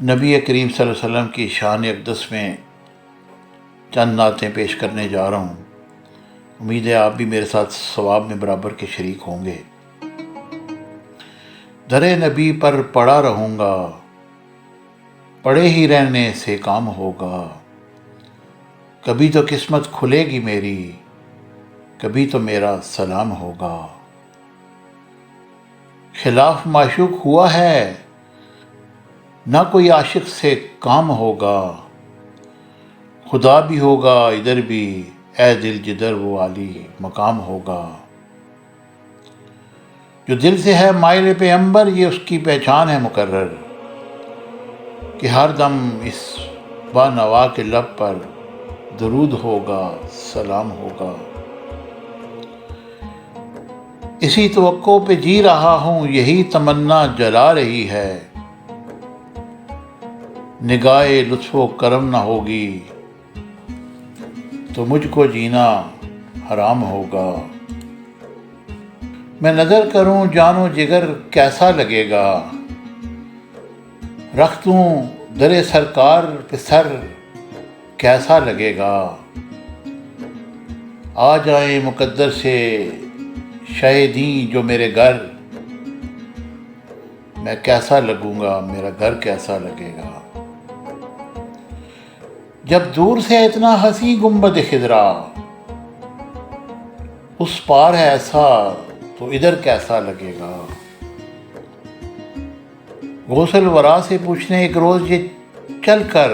نبی کریم صلی اللہ علیہ وسلم کی شان اقدس میں چند نعتیں پیش کرنے جا رہا ہوں۔ امید ہے آپ بھی میرے ساتھ ثواب میں برابر کے شریک ہوں گے۔ در نبی پر پڑا رہوں گا، پڑے ہی رہنے سے کام ہوگا۔ کبھی تو قسمت کھلے گی میری، کبھی تو میرا سلام ہوگا۔ خلاف معشوق ہوا ہے، نہ کوئی عاشق سے کام ہوگا۔ خدا بھی ہوگا ادھر بھی، اے دل جدھر وہ عالی مقام ہوگا۔ جو دل سے ہے مائل پیغمبر، یہ اس کی پہچان ہے مقرر، کہ ہر دم اس بانوا کے لب پر درود ہوگا، سلام ہوگا۔ اسی توقع پہ جی رہا ہوں، یہی تمنا جلا رہی ہے۔ نگاہ لطف و کرم نہ ہوگی تو مجھ کو جینا حرام ہوگا۔ میں نظر کروں جان و جگر کیسا لگے گا، رکھ دوں در سرکار پہ سر کیسا لگے گا۔ آ جائیں مقدر سے شاہدیں جو میرے گھر، میں کیسا لگوں گا، میرا گھر کیسا لگے گا۔ جب دور سے اتنا حسین گنبد خضرا، اس پار ہے ایسا تو ادھر کیسا لگے گا۔ غوث الورا سے پوچھنے ایک روز یہ چل کر،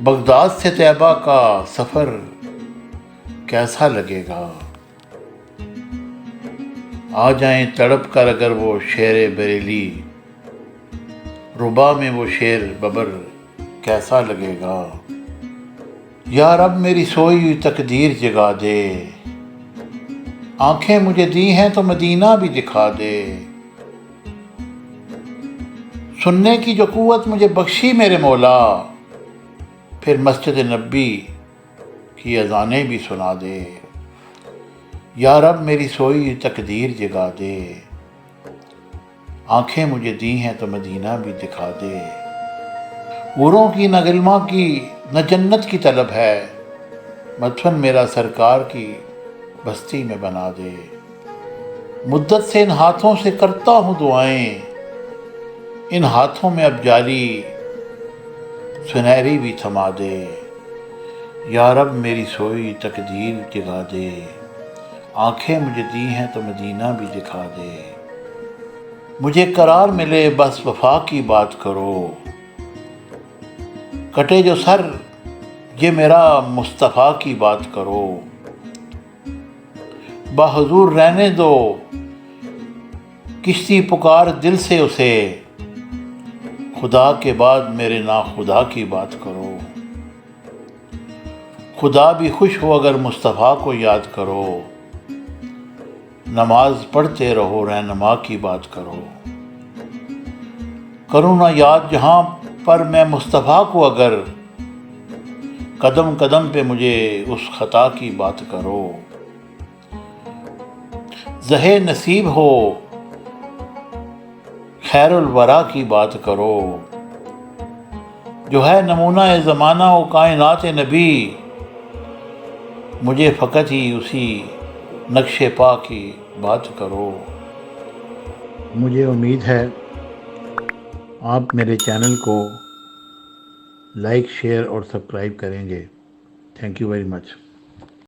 بغداد سے طیبہ کا سفر کیسا لگے گا۔ آ جائیں تڑپ کر اگر وہ شیر بریلی، ربا میں وہ شیر ببر کیسا لگے گا۔ یا رب میری سوئی ہوئی تقدیر جگا دے، آنکھیں مجھے دی ہیں تو مدینہ بھی دکھا دے۔ سننے کی جو قوت مجھے بخشی میرے مولا، پھر مسجد نبی کی اذانیں بھی سنا دے۔ یا رب میری سوئی ہوئی تقدیر جگا دے، آنکھیں مجھے دی ہیں تو مدینہ بھی دکھا دے۔ حوروں کی نہ غلماں کی نہ جنت کی طلب ہے، مدفن میرا سرکار کی بستی میں بنا دے۔ مدت سے ان ہاتھوں سے کرتا ہوں دعائیں، ان ہاتھوں میں اب جالی سنہری بھی تھما دے۔ یا رب میری سوئی تقدیر جگا دے، آنکھیں مجھے دی ہیں تو مدینہ بھی دکھا دے۔ مجھے قرار ملے بس وفا کی بات کرو، کٹے جو سر یہ میرا مصطفیٰ کی بات کرو۔ بحضور رہنے دو کشتی پکار دل سے اسے، خدا کے بعد میرے ناخدا کی بات کرو۔ خدا بھی خوش ہو اگر مصطفیٰ کو یاد کرو، نماز پڑھتے رہو رہنما کی بات کرو۔ کروں نہ یاد جہاں پر میں مصطفیٰ کو اگر، قدم قدم پہ مجھے اس خطا کی بات کرو۔ زہے نصیب ہو خیر الورا کی بات کرو، جو ہے نمونہ زمانہ و کائنات نبی، مجھے فقط ہی اسی نقش پا کی بات کرو۔ مجھے امید ہے آپ میرے چینل کو لائک، شیئر اور سبسکرائب کریں گے۔ Thank you very much.